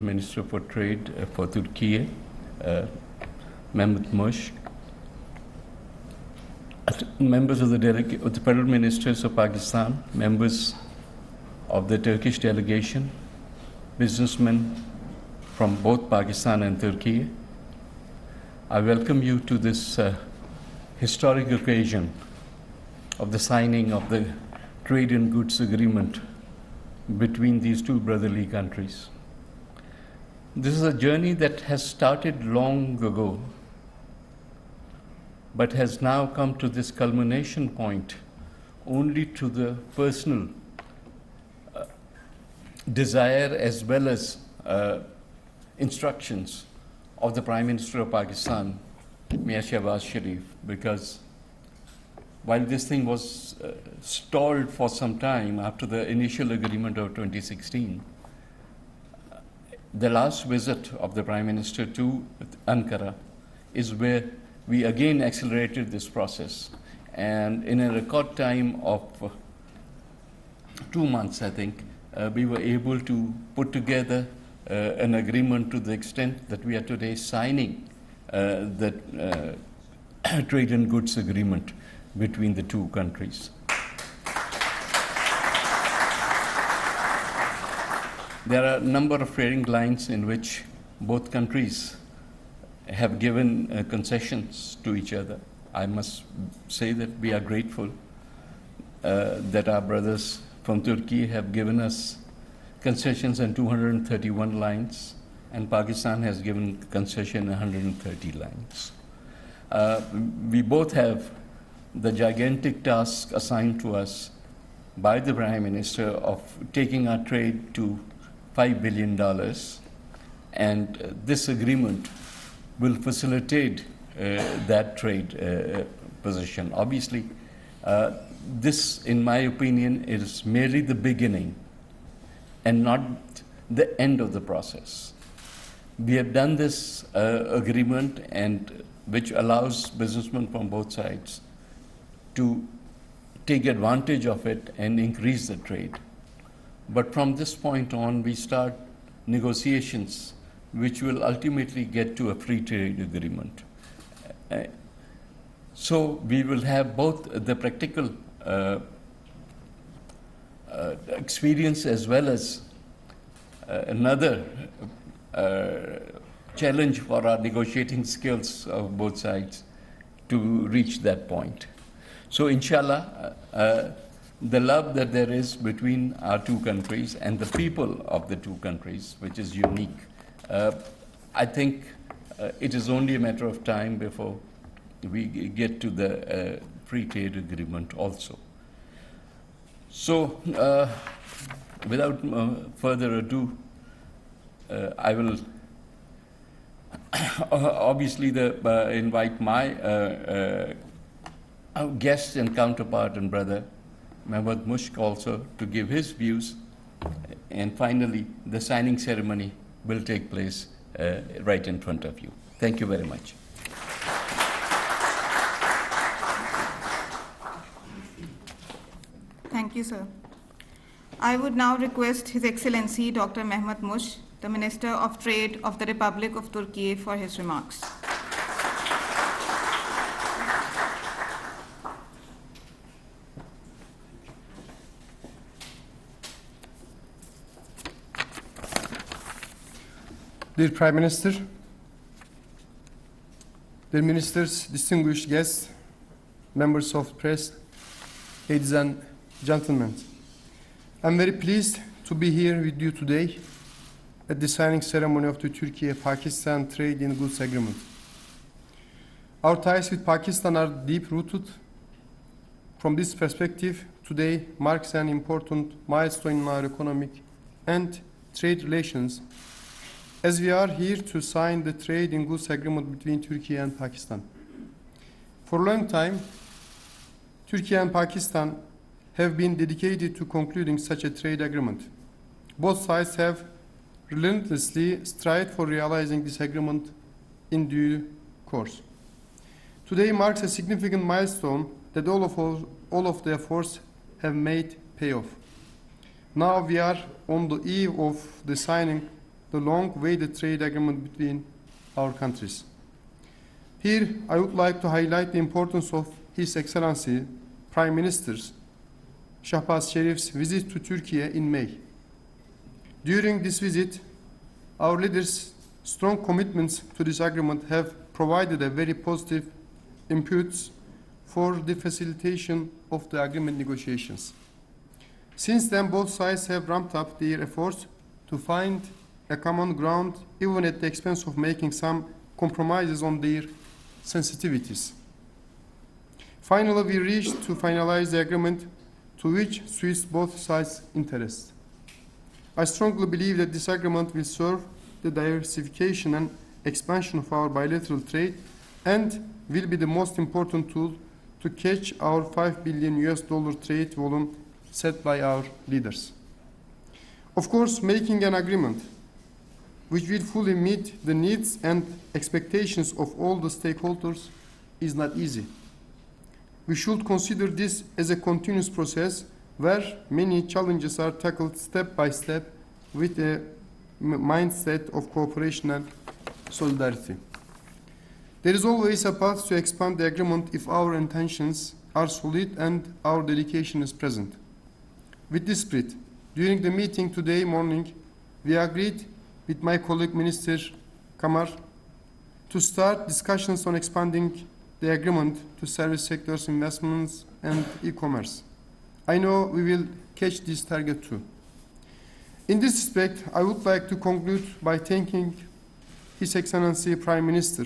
Minister for Trade for Turkiye, Mehmet Mus, members of the Federal Ministers of Pakistan, members of the Turkish delegation, businessmen from both Pakistan and Turkey, I welcome you to this historic occasion of the signing of the Trade and Goods Agreement between these two brotherly countries. This is a journey that has started long ago, but has now come to this culmination point only to the personal desire as well as instructions of the Prime Minister of Pakistan, Shahbaz Sharif, because while this thing was stalled for some time after the initial agreement of 2016, the last visit of the Prime Minister to Ankara is where we again accelerated this process. And in a record time of 2 months, I think, we were able to put together an agreement to the extent that we are today signing the trade and goods agreement between the two countries. There are a number of trading lines in which both countries have given concessions to each other. I must say that we are grateful that our brothers from Turkey have given us concessions on 231 lines, and Pakistan has given concession 130 lines. We both have the gigantic task assigned to us by the Prime Minister of taking our trade to $5 billion, and this agreement will facilitate that trade position. Obviously, this, in my opinion, is merely the beginning and not the end of the process. We have done this agreement, and which allows businessmen from both sides to take advantage of it and increase the trade. But from this point on, we start negotiations which will ultimately get to a free trade agreement. So we will have both the practical experience as well as another challenge for our negotiating skills of both sides to reach that point. So inshallah, the love that there is between our two countries and the people of the two countries, which is unique, I think it is only a matter of time before we get to the free trade agreement also. So without further ado, I will obviously invite my guest and counterpart and brother, Mehmet Mus, also to give his views, and finally the signing ceremony will take place right in front of you. Thank you very much. Thank you, sir. I would now request His Excellency Dr. Mehmet Mus, the Minister of Trade of the Republic of Turkey, for his remarks. Dear Prime Minister, dear Ministers, distinguished guests, members of the press, ladies and gentlemen, I'm very pleased to be here with you today at the signing ceremony of the Turkiye Pakistan Trade and Goods Agreement. Our ties with Pakistan are deep-rooted. From this perspective, today marks an important milestone in our economic and trade relations, as we are here to sign the trade and goods agreement between Turkey and Pakistan. For a long time, Turkey and Pakistan have been dedicated to concluding such a trade agreement. Both sides have relentlessly strived for realizing this agreement in due course. Today marks a significant milestone that all of the efforts have made pay off. Now we are on the eve of the signing the long-awaited trade agreement between our countries. Here, I would like to highlight the importance of His Excellency Prime Minister Shahbaz Sharif's visit to Turkey in May. During this visit, our leaders' strong commitments to this agreement have provided a very positive impetus for the facilitation of the agreement negotiations. Since then, both sides have ramped up their efforts to find a common ground, even at the expense of making some compromises on their sensitivities. Finally, we reached to finalize the agreement to which suits both sides' interests. I strongly believe that this agreement will serve the diversification and expansion of our bilateral trade and will be the most important tool to catch our $5 billion trade volume set by our leaders. Of course, making an agreement which will fully meet the needs and expectations of all the stakeholders is not easy. We should consider this as a continuous process where many challenges are tackled step by step with a mindset of cooperation and solidarity. There is always a path to expand the agreement if our intentions are solid and our dedication is present. With this spirit, during the meeting today morning, we agreed with my colleague Minister Qamar to start discussions on expanding the agreement to service sectors, investments, and e-commerce. I know we will catch this target too. In this respect, I would like to conclude by thanking His Excellency Prime Minister